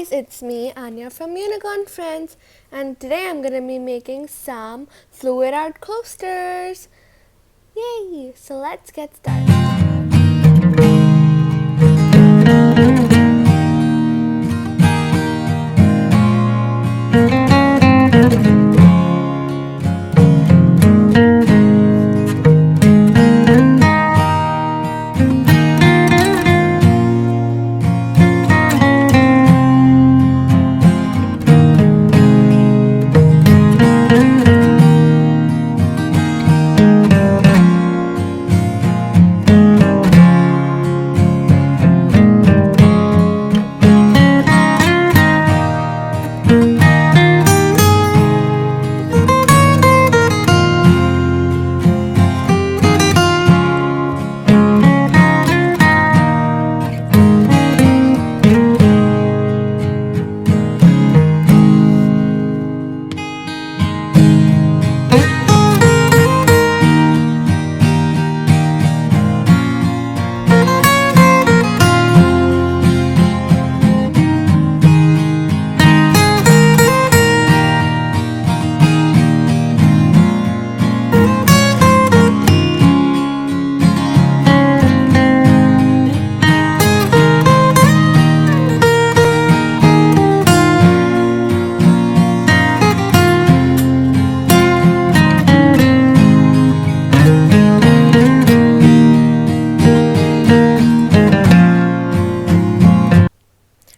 guys, it's me Anya from Unicorn Friends, and today I'm gonna be making some fluid art coasters. Yay! So let's get started.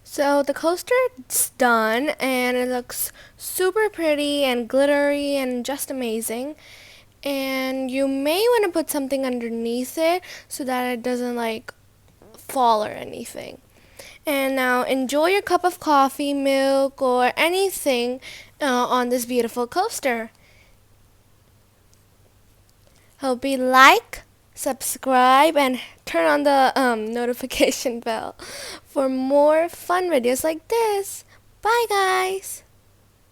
So the coaster's done and it looks super pretty and glittery and just amazing. And you may want to put something underneath it so that it doesn't fall or anything. And now enjoy your cup of coffee, milk, or anything on this beautiful coaster. Hope you like, subscribe, and turn on the notification bell for more fun videos like this. Bye guys.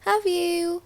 Love you.